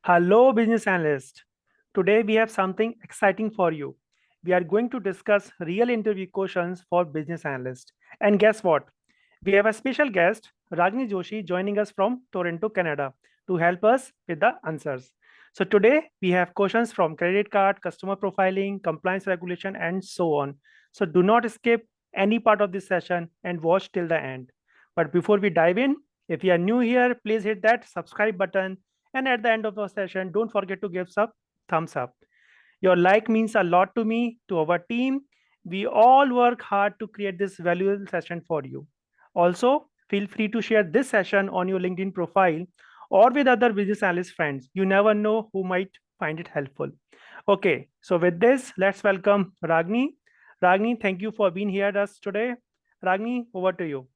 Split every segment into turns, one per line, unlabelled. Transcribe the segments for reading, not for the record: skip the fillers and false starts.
Hello, business analyst. Today we have something exciting for you. We are going to discuss real interview questions for business analysts. And guess what? We have a special guest, Ragini Joshi, joining us from Toronto, Canada, to help us with the answers. So today we have questions from credit card, customer profiling, compliance regulation, and so on. So do not skip any part of this session and watch till the end. But before we dive in, if you are new here, please hit that subscribe button, and at the end of the session, don't forget to give some thumbs up. Your like means a lot to me, to our team. We all work hard to create this valuable session for you. Also, feel free to share this session on your LinkedIn profile or with other business analyst friends. You never know who might find it helpful. Okay, so with this, let's welcome Ragni. Ragni, thank you for being here with us today. Ragni, over to you.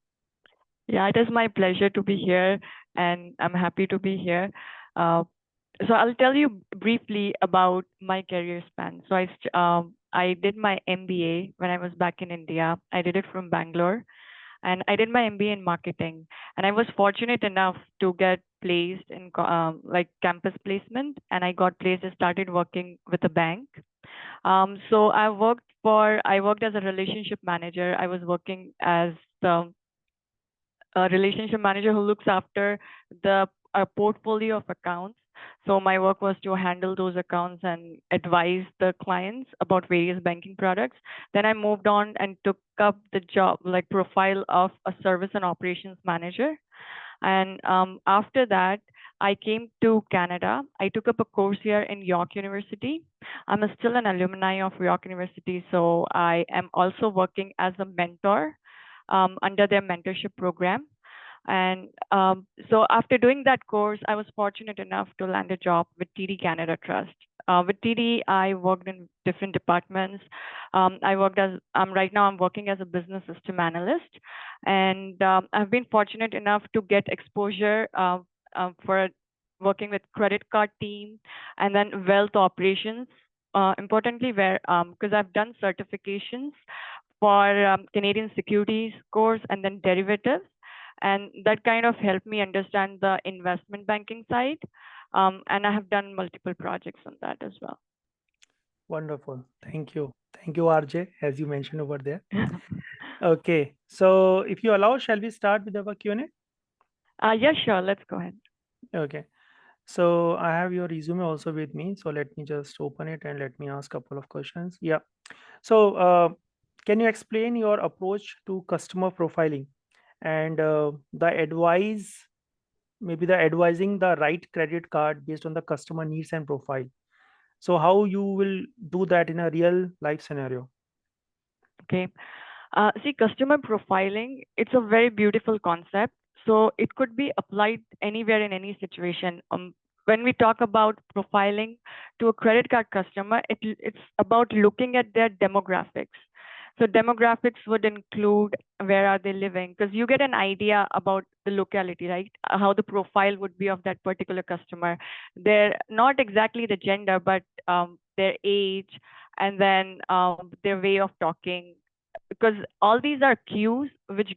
Yeah, it is my pleasure to be here, and I'm happy to be here. So I'll tell you briefly about my career span. So I did my MBA when I was back in India. I did it from Bangalore, and I did my MBA in marketing. And I was fortunate enough to get placed in like campus placement, and I got placed. I started working with a bank. So I worked as a relationship manager. I was working as the a relationship manager who looks after the portfolio of accounts. So my work was to handle those accounts and advise the clients about various banking products. Then I moved on and took up the job, like profile of a service and operations manager. And after that, I came to Canada. I took up a course here in York University. I'm still an alumni of York University, so I am also working as a mentor under their mentorship program. And so after doing that course, I was fortunate enough to land a job with TD Canada Trust. With TD, I worked in different departments. Right now I'm working as a business system analyst. And I've been fortunate enough to get exposure for working with credit card team and then wealth operations. Importantly, because I've done certifications for Canadian securities course and then derivatives. And that kind of helped me understand the investment banking side. And I have done multiple projects on that as well.
Wonderful. Thank you. Thank you, RJ, as you mentioned over there. Okay. So if you allow, shall we start with our Q&A?
Yeah, sure. Let's go ahead.
Okay. So I have your resume also with me. So let me just open it and let me ask a couple of questions. Yeah. So can you explain your approach to customer profiling and the advice, maybe the advising the right credit card based on the customer needs and profile? So how you will do that in a real life scenario?
Okay. See, customer profiling, it's a very beautiful concept. So it could be applied anywhere in any situation. When we talk about profiling to a credit card customer, it's about looking at their demographics. So demographics would include where are they living, because you get an idea about the locality, right? How the profile would be of that particular customer. They're not exactly the gender, but their age, and then their way of talking, because all these are cues which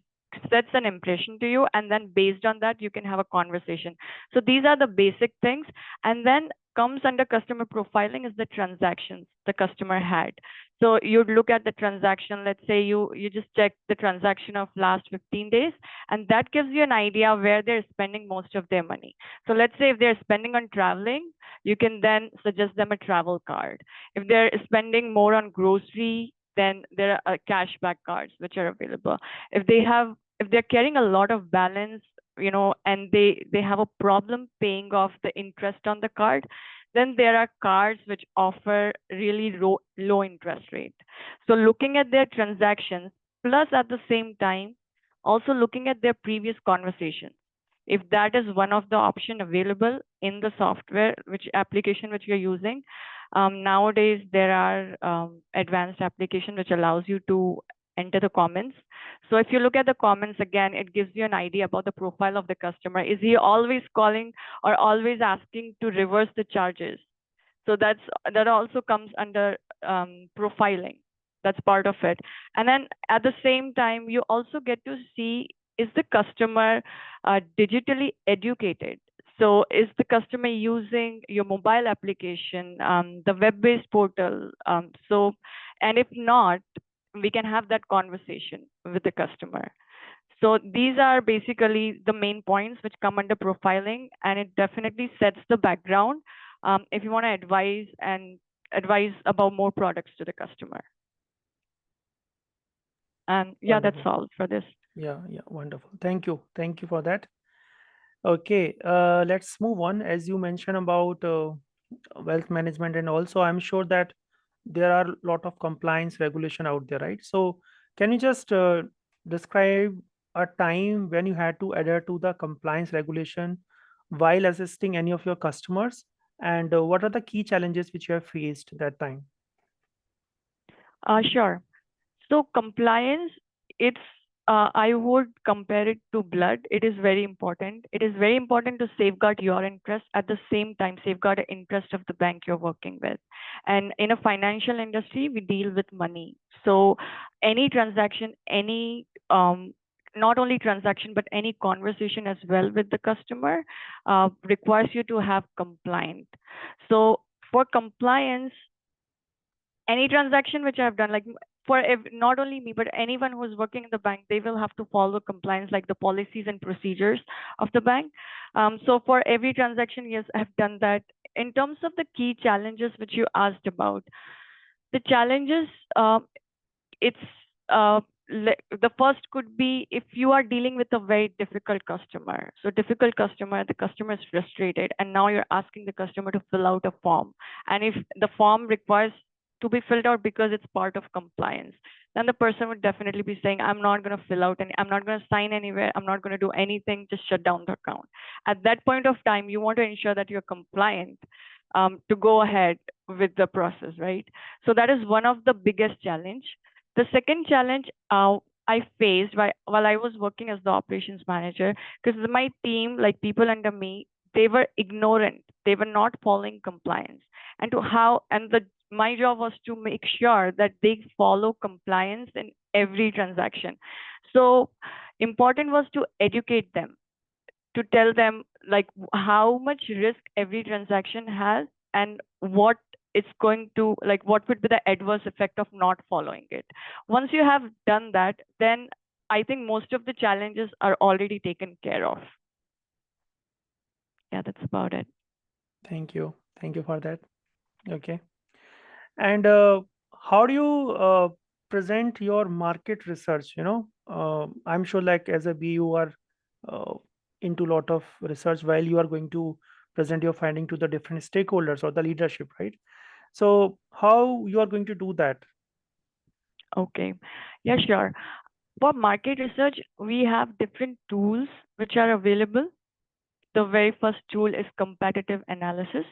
sets an impression to you, and then based on that you can have a conversation. So these are the basic things, and then comes under customer profiling is the transactions the customer had. So you'd look at the transaction. Let's say you just check the transaction of last 15 days, and that gives you an idea where they're spending most of their money. So let's say if they're spending on traveling, you can then suggest them a travel card. If they're spending more on grocery, then there are cashback cards which are available. If they're carrying a lot of balance, and they have a problem paying off the interest on the card, then there are cards which offer really low interest rate. So looking at their transactions, plus at the same time also looking at their previous conversations, if that is one of the option available in the software, which application which you're using. Nowadays there are advanced application which allows you to enter the comments. So if you look at the comments again, it gives you an idea about the profile of the customer. Is he always calling or always asking to reverse the charges? So that also comes under profiling. That's part of it. And then at the same time, you also get to see, is the customer digitally educated? So is the customer using your mobile application, the web-based portal? And if not, we can have that conversation with the customer. So these are basically the main points which come under profiling, and it definitely sets the background if you want to advise about more products to the customer. And yeah,
Wonderful.
that's all for this.
Yeah, wonderful. Thank you. Thank you for that. Okay, let's move on. As you mentioned about wealth management, and also I'm sure that there are a lot of compliance regulation out there, right? So can you just describe a time when you had to adhere to the compliance regulation while assisting any of your customers, and what are the key challenges which you have faced that time?
Sure. So compliance, I would compare it to blood. It is very important. It is very important to safeguard your interest, at the same time safeguard the interest of the bank you're working with. And in a financial industry, we deal with money. So any transaction, not only transaction, but any conversation as well with the customer requires you to have compliant. So for compliance, any transaction which I've done, like not only me, but anyone who is working in the bank, they will have to follow compliance, like the policies and procedures of the bank. So for every transaction, yes, I've done that. In terms of the key challenges which you asked about, the challenges, the first could be if you are dealing with a very difficult customer. So difficult customer, the customer is frustrated, and now you're asking the customer to fill out a form. And if the form requires to be filled out because it's part of compliance, then the person would definitely be saying, I'm not going to fill out I'm not going to sign anywhere, I'm not going to do anything, just shut down the account. At that point of time, you want to ensure that you're compliant to go ahead with the process, right? So that is one of the biggest challenge. The second challenge I faced while I was working as the operations manager, because my team, like people under me, they were ignorant. They were not following compliance. My job was to make sure that they follow compliance in every transaction. So important was to educate them, to tell them like how much risk every transaction has, and what it's going to, like, what would be the adverse effect of not following it. Once you have done that, then I think most of the challenges are already taken care of. Yeah, that's about it.
Thank you. Thank you for that. Okay. And how do you present your market research? I'm sure, like as a B, you are uh, into a lot of research while you are going to present your finding to the different stakeholders or the leadership, right? So how you are going to do that?
Okay. Yeah, sure. For market research, we have different tools which are available. The very first tool is competitive analysis.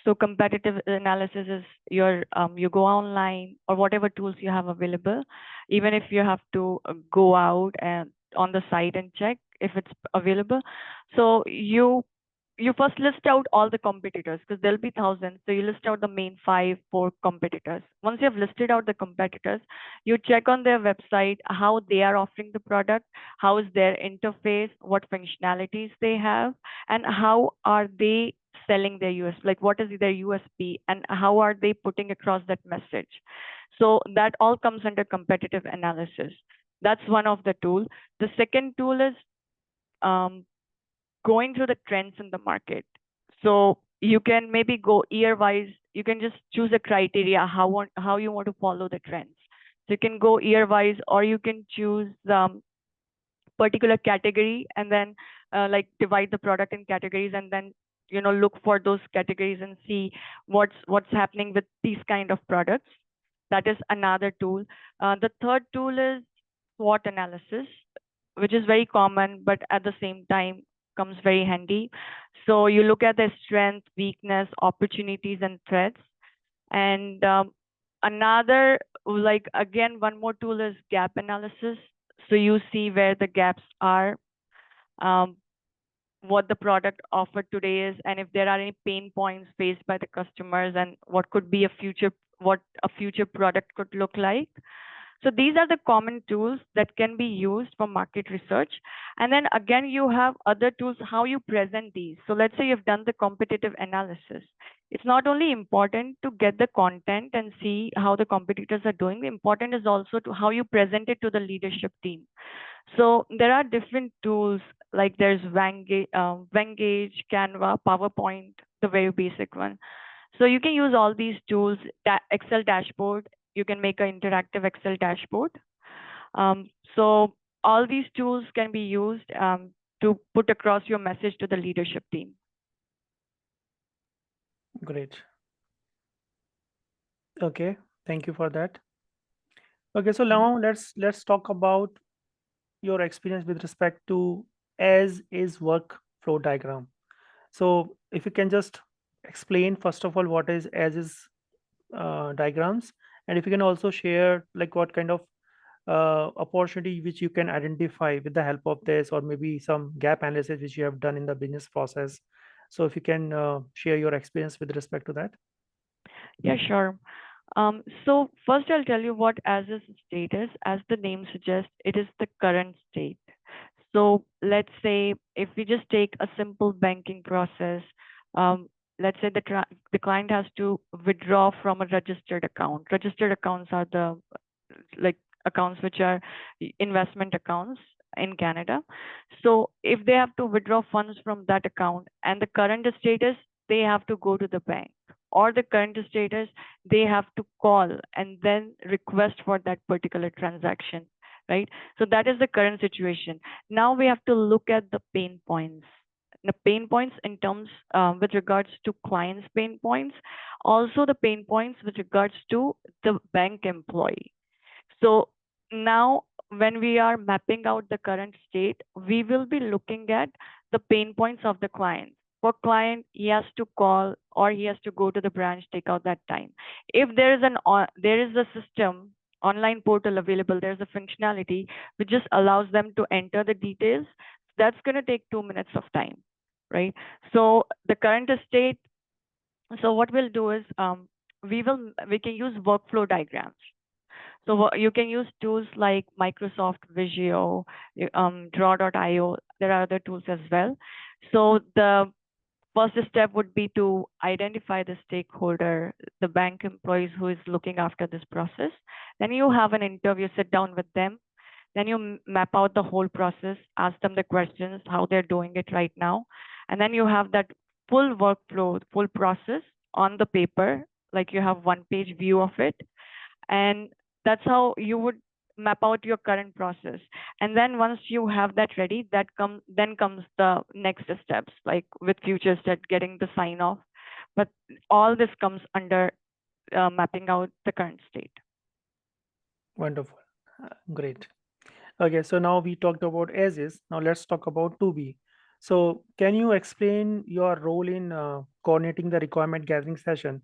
So competitive analysis is you go online or whatever tools you have available, even if you have to go out and on the site and check if it's available. So you first list out all the competitors, because there'll be thousands. So you list out the main 4 competitors. Once you have listed out the competitors, you check on their website how they are offering the product, how is their interface, what functionalities they have, and how are they selling their like what is their USP, and how are they putting across that message. So that all comes under competitive analysis. That's one of the tools. The second tool is going through the trends in the market. So you can maybe go year-wise. You can just choose a criteria how you want to follow the trends. So you can go year-wise, or you can choose particular category, and then like divide the product in categories, and then look for those categories and see what's happening with these kind of products. That is another tool. The third tool is SWOT analysis, which is very common, but at the same time comes very handy. So you look at the strength, weakness, opportunities, and threats. And another, like again, one more tool is gap analysis. So you see where the gaps are, what the product offered today is, and if there are any pain points faced by the customers, and what a future product could look like. So these are the common tools that can be used for market research. And then again, you have other tools, how you present these. So let's say you've done the competitive analysis. It's not only important to get the content and see how the competitors are doing. The important is also to how you present it to the leadership team. So there are different tools, like there's 𝐁𝐿, Canva, PowerPoint, the very basic one. So you can use all these tools, Excel dashboard. You can make an interactive Excel dashboard. So all these tools can be used to put across your message to the leadership team.
Great. Okay, thank you for that. Okay, so now let's talk about your experience with respect to as is workflow diagram. So if you can just explain first of all what is as is diagrams, and if you can also share like what kind of opportunity which you can identify with the help of this, or maybe some gap analysis which you have done in the business process. So if you can share your experience with respect to that.
Yeah, sure. So first I'll tell you what as is state is. As the name suggests, it is the current state. So let's say if we just take a simple banking process, let's say the client has to withdraw from a registered account. Registered accounts are the accounts which are investment accounts in Canada. So if they have to withdraw funds from that account, and the current status, they have to go to the bank, or the current status, they have to call and then request for that particular transaction, right? So that is the current situation. Now we have to look at the pain points. The pain points in terms with regards to clients' pain points, also the pain points with regards to the bank employee. So now when we are mapping out the current state, we will be looking at the pain points of the client. For client, he has to call or he has to go to the branch, take out that time. If there is a system, online portal available, there's a functionality which just allows them to enter the details. That's going to take 2 minutes of time, right? So the current state. So what we'll do is we can use workflow diagrams. So you can use tools like Microsoft Visio, Draw.io. There are other tools as well. So the first step would be to identify the stakeholder, the bank employees who is looking after this process. Then you have an interview, sit down with them. Then you map out the whole process, ask them the questions, how they're doing it right now. And then you have that full workflow, full process on the paper, like you have one-page view of it. And that's how you would map out your current process. And then once you have that ready, then comes the next steps, like with future step, getting the sign off. But all this comes under mapping out the current state.
Wonderful. Great. Okay, so now we talked about as is. Now let's talk about to be. So can you explain your role in coordinating the requirement gathering session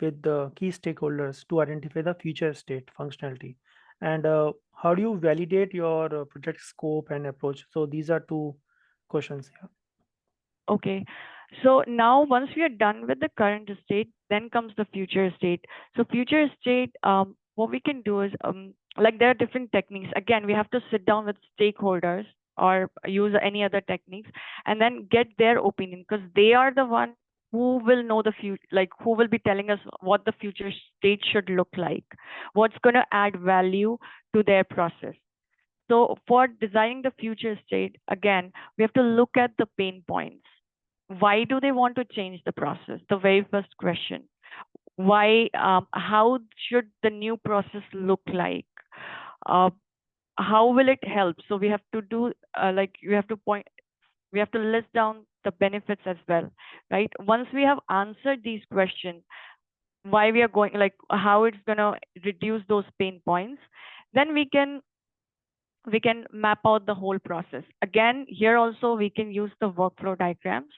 with the key stakeholders to identify the future state functionality? And how do you validate your project scope and approach? So these are two questions here.
Okay. So now once we are done with the current state, then comes the future state. So future state, what we can do is like there are different techniques. Again, we have to sit down with stakeholders or use any other techniques and then get their opinion, because they are the one who will know the future, like who will be telling us what the future state should look like, what's going to add value to their process. So for designing the future state, again, we have to look at the pain points. Why do they want to change the process? The very first question. Why? How should the new process look like? How will it help? So we have to do we have to list down the benefits as well, right? Once we have answered these questions, why we are going, like how it's going to reduce those pain points, then we can map out the whole process. Again, here also we can use the workflow diagrams.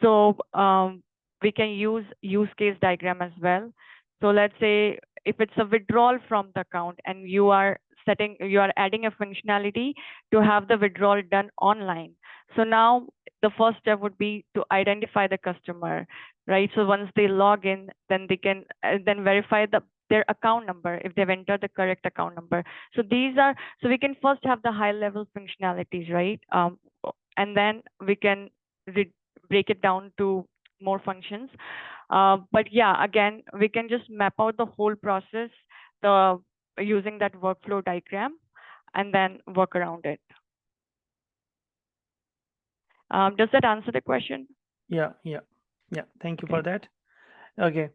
So we can use case diagram as well. So let's say if it's a withdrawal from the account and you are adding a functionality to have the withdrawal done online. So now the first step would be to identify the customer, right? So once they log in, then they can then verify their account number if they've entered the correct account number. So these are, so we can first have the high level functionalities, right? And then we can break it down to more functions. But yeah, again, we can just map out the whole process using that workflow diagram and then work around it. Does that answer the question?
Yeah. Thank you for that. Okay.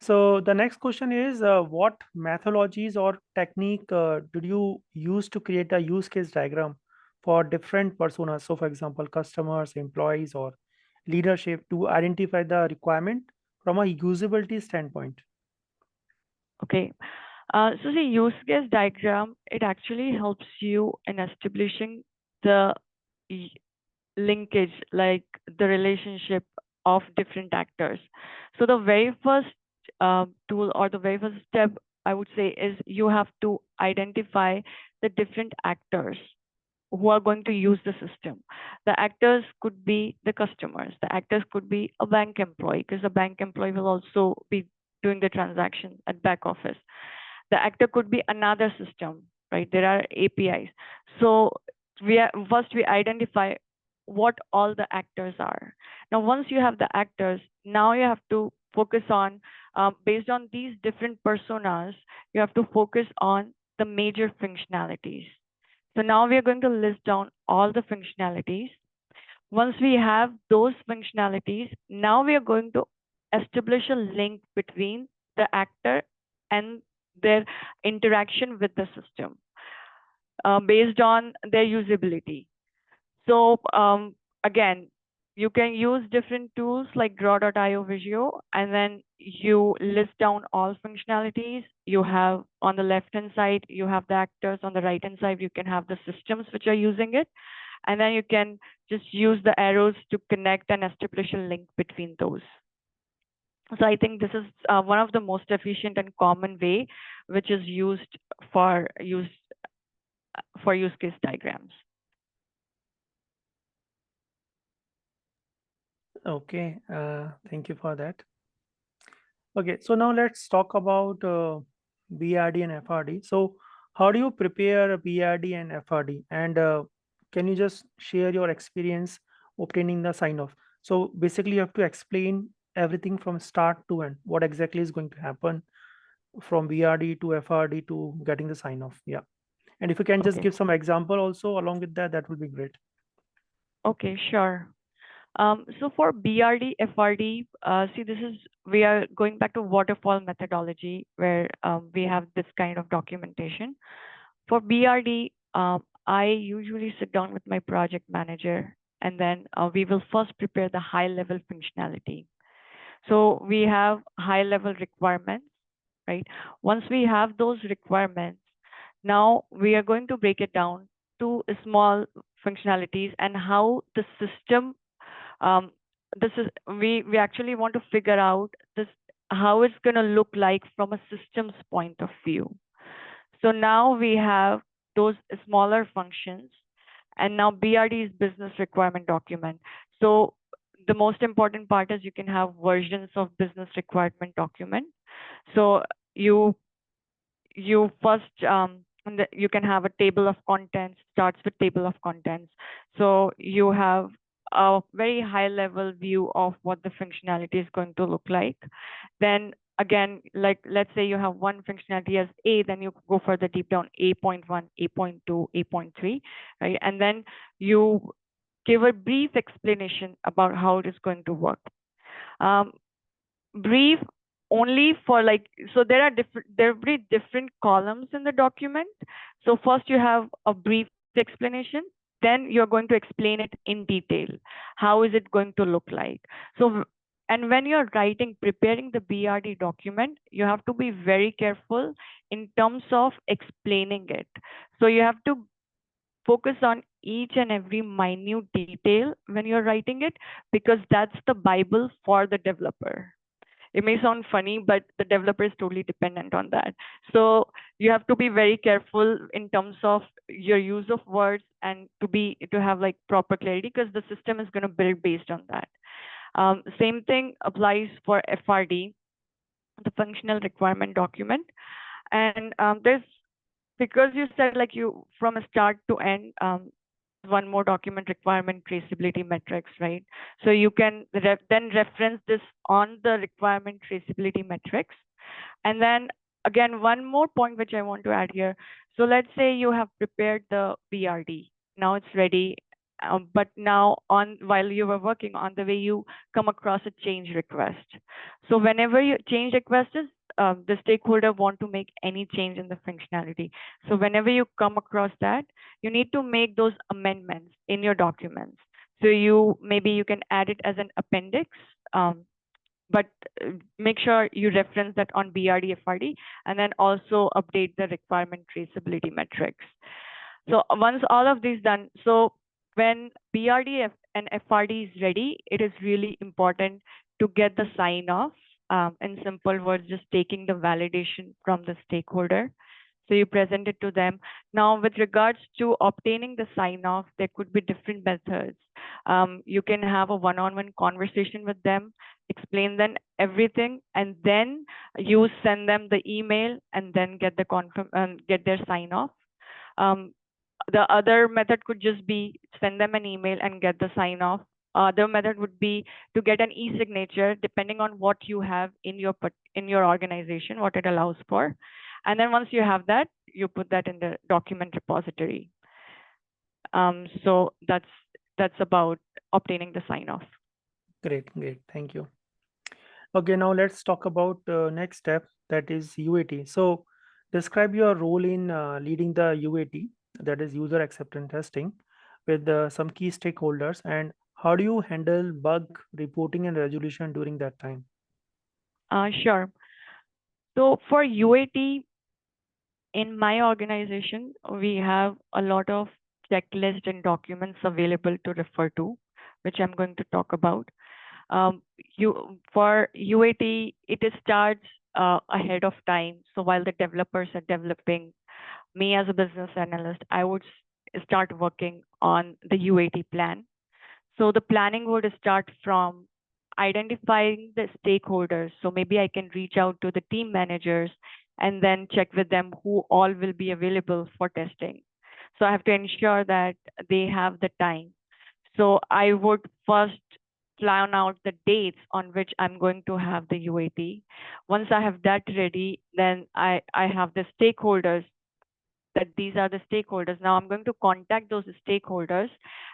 So the next question is, what methodologies or technique did you use to create a use case diagram for different personas? So, for example, customers, employees, or leadership to identify the requirement from a usability standpoint.
Okay. So the use case diagram, it actually helps you in establishing the linkage, like the relationship of different actors. So the very first tool or the very first step, I would say, is you have to identify the different actors who are going to use the system. The actors could be the customers. The actors could be a bank employee, because the bank employee will also be doing the transaction at back office. The actor could be another system, right? There are APIs. So first we identify what all the actors are. Now, once you have the actors, now you have to focus on, based on these different personas, you have to focus on the major functionalities. So now we are going to list down all the functionalities. Once we have those functionalities, now we are going to establish a link between the actor and their interaction with the system based on their usability. So again, you can use different tools like draw.io Visio, and then you list down all functionalities. You have on the left-hand side, you have the actors. On the right-hand side, you can have the systems which are using it. And then you can just use the arrows to connect and establish a link between those. So I think this is one of the most efficient and common way, which is used for use case diagrams.
Okay, thank you for that. Okay, so now let's talk about BRD and FRD. So how do you prepare a BRD and FRD? And can you just share your experience obtaining the sign off? So basically, you have to explain everything from start to end. What exactly is going to happen from BRD to FRD to getting the sign off? Yeah. And if you can just
Okay.
give some example also along with that, that would be great.
Okay, sure. So for BRD, FRD, see, we are going back to waterfall methodology where we have this kind of documentation. For BRD, I usually sit down with my project manager, and then we will first prepare the high level functionality. So we have high level requirements, right? Once we have those requirements, now we are going to break it down to small functionalities and how the system we actually want to figure out how it's going to look like from a systems point of view. So now we have those smaller functions, and now BRD is business requirement document. So the most important part is you can have versions of business requirement document. So you first you can have a table of contents, starts with table of contents. So you have a very high level view of what the functionality is going to look like. Then again, like let's say you have one functionality as A, then you go further deep down, A.1, A.2, A.3, right? And then you give a brief explanation about how it is going to work. Brief only for so there are very different columns in the document. So first you have a brief explanation, then you're going to explain it in detail. How is it going to look like? So, and when you're preparing the BRD document, you have to be very careful in terms of explaining it. So you have to focus on each and every minute detail when you're writing it, because that's the Bible for the developer. It may sound funny, but the developer is totally dependent on that. So you have to be very careful in terms of your use of words and to have proper clarity, because the system is going to build based on that. Same thing applies for FRD. the functional requirement document. And there's, because you said like you from a start to end, one more document, requirement traceability metrics, right? So you can then reference this on the requirement traceability metrics. And then again, one more point which I want to add here. So let's say you have prepared the BRD. Now it's ready. But now while you were working on the way, you come across a change request. So whenever you change request is, the stakeholder want to make any change in the functionality. So whenever you come across that, you need to make those amendments in your documents. So maybe you can add it as an appendix, but make sure you reference that on BRD FRD, and then also update the requirement traceability metrics. So once all of these done, so when BRD and FRD is ready, it is really important to get the sign off. In simple words, just taking the validation from the stakeholder. So you present it to them. Now, with regards to obtaining the sign off, there could be different methods. You can have a one-on-one conversation with them, explain them everything, and then you send them the email and then get get their sign off. The other method could just be send them an email and get the sign off. Other method would be to get an e-signature, depending on what you have in your organization, what it allows for. And then once you have that, you put that in the document repository. So that's about obtaining the sign off.
Great, great. Thank you. Okay, now let's talk about next step, that is UAT. So describe your role in leading the UAT, that is user acceptance testing, with some key stakeholders, and how do you handle bug reporting and resolution during that time?
Sure. So for UAT, in my organization, we have a lot of checklists and documents available to refer to, which I'm going to talk about. For UAT, it starts ahead of time. So while the developers are developing, me as a business analyst, I would start working on the UAT plan. So the planning would start from identifying the stakeholders. So maybe I can reach out to the team managers and then check with them who all will be available for testing. So I have to ensure that they have the time. So I would first plan out the dates on which I'm going to have the UAT. Once I have that ready, then I have the stakeholders, that these are the stakeholders. Now I'm going to contact those stakeholders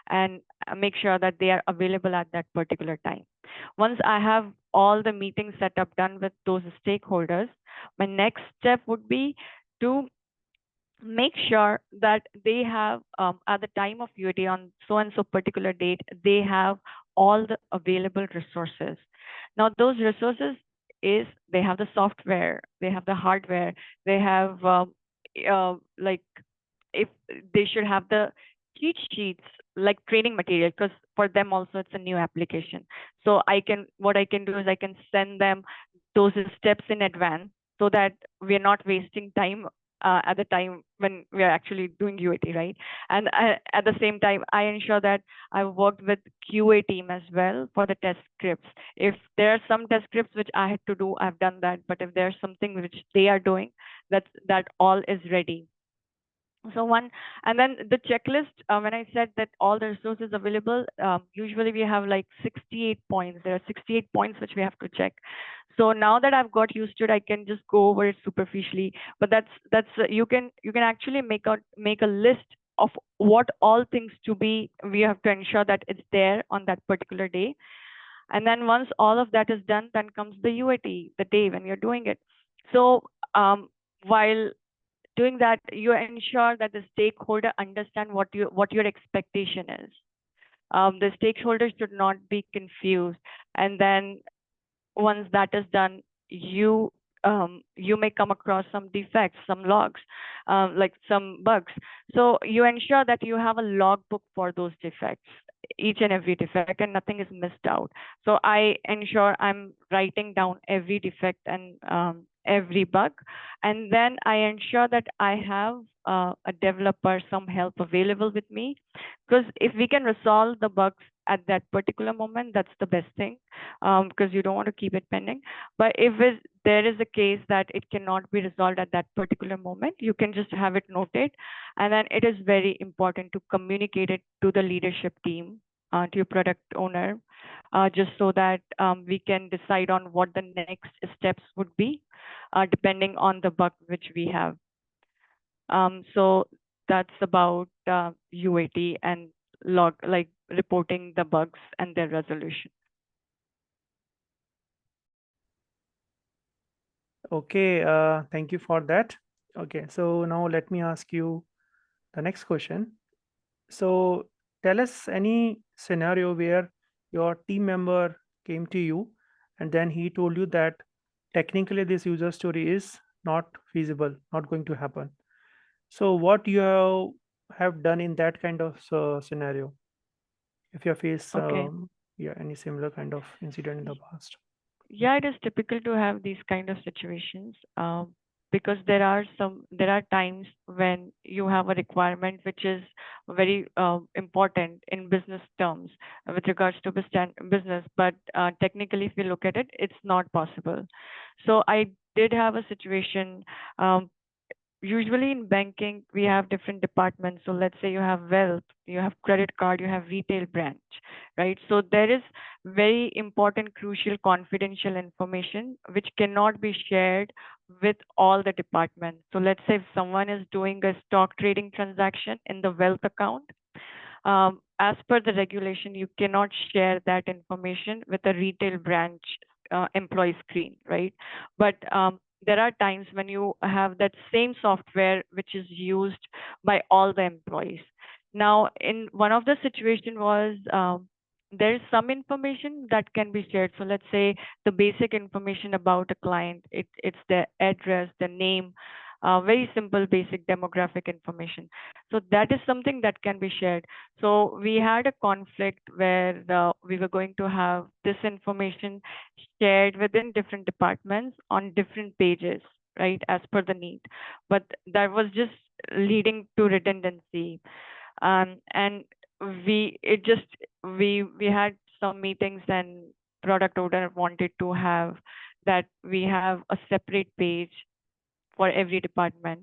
and make sure that they are available at that particular time. Once I have all the meetings set up done with those stakeholders, my next step would be to make sure that they have, at the time of UAT on so and so particular date, they have all the available resources. Now those resources is, they have the software, they have the hardware, they have like, if they should have the cheat sheets, like training material, because for them also it's a new application. So what I can do is I can send them those steps in advance, so that we're not wasting time at the time when we are actually doing UAT, right? And at the same time, I ensure that I've worked with QA team as well for the test scripts. If there are some test scripts which I had to do, I've done that. But if there's something which they are doing, that all is ready. So and then the checklist, when I said that all the resources available, usually we have like 68 points. There are 68 points which we have to check. So now that I've got used to it, I can just go over it superficially. But that's you can actually make a list of what all things we have to ensure that it's there on that particular day. And then once all of that is done, then comes the UAT, the day when you're doing it. So while doing that, you ensure that the stakeholder understand what your expectation is. The stakeholders should not be confused. And then once that is done, you may come across some defects, some logs, like some bugs. So you ensure that you have a logbook for those defects, each and every defect, and nothing is missed out. So I ensure I'm writing down every defect and every bug, and then I ensure that I have a developer, some help available with me, because if we can resolve the bugs at that particular moment, that's the best thing, because you don't want to keep it pending. But if there is a case that it cannot be resolved at that particular moment, you can just have it noted. And then it is very important to communicate it to the leadership team, to your product owner, just so that we can decide on what the next steps would be, depending on the bug which we have. So that's about UAT and reporting the bugs and their resolution.
Okay, thank you for that. Okay, so now let me ask you the next question. So tell us any scenario where your team member came to you and then he told you that technically this user story is not feasible, not going to happen. So what you have done in that kind of scenario, if you have faced
Okay.
yeah, any similar kind of incident in the past?
Yeah, it is typical to have these kind of situations, because there are times when you have a requirement which is very important in business terms, with regards to business, but technically, if you look at it, it's not possible. So I did have a situation. Usually in banking, we have different departments. So let's say you have wealth, you have credit card, you have retail branch, right? So there is very important, crucial, confidential information which cannot be shared with all the departments. So let's say if someone is doing a stock trading transaction in the wealth account, as per the regulation, you cannot share that information with a retail branch employee screen, right? But there are times when you have that same software which is used by all the employees. Now, in one of the situation was, there is some information that can be shared. So let's say the basic information about a client, it's their address, the name, very simple basic demographic information. So that is something that can be shared. So we had a conflict where we were going to have this information shared within different departments on different pages, right, as per the need. But that was just leading to redundancy. And we had some meetings, and product owner wanted to have that we have a separate page for every department.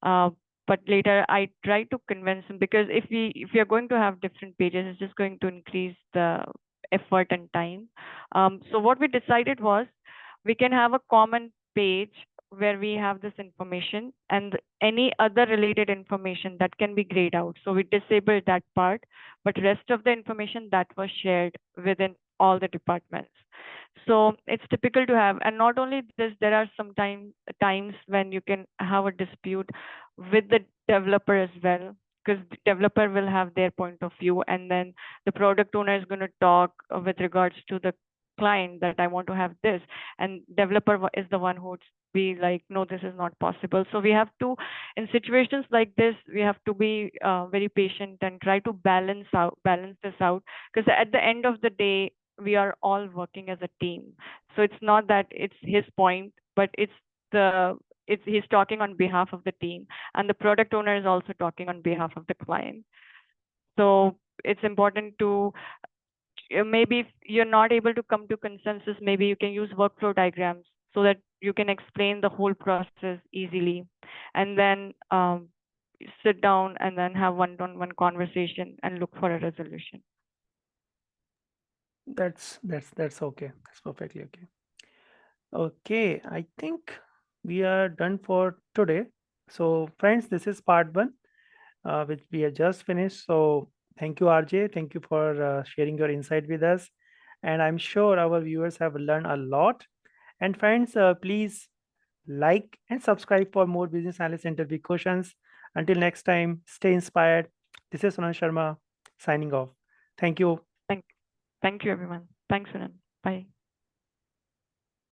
But later I tried to convince him, because if we are going to have different pages, it's just going to increase the effort and time. So what we decided was, we can have a common page where we have this information and any other related information that can be grayed out. So we disabled that part, but rest of the information that was shared within all the departments. So it's typical to have, and not only this, there are times when you can have a dispute with the developer as well, because the developer will have their point of view, and then the product owner is going to talk with regards to the client that I want to have this, and developer is the one who would be like, no, this is not possible. So we have to, in situations like this, we have to be very patient and try to balance this out, because at the end of the day, we are all working as a team. So it's not that it's his point, but he's talking on behalf of the team, and the product owner is also talking on behalf of the client. So it's important to, maybe if you're not able to come to consensus, maybe you can use workflow diagrams so that you can explain the whole process easily, and then sit down and then have one-on-one conversation and look for a resolution.
That's okay. That's perfectly okay. Okay, I think we are done for today. So friends, this is part 1, which we have just finished. So thank you, RJ. Thank you for sharing your insight with us. And I'm sure our viewers have learned a lot. And friends, please like and subscribe for more business analyst interview questions. Until next time, stay inspired. This is Sunan Sharma signing off. Thank you.
Thank you, everyone. Thanks, Sunan. Bye.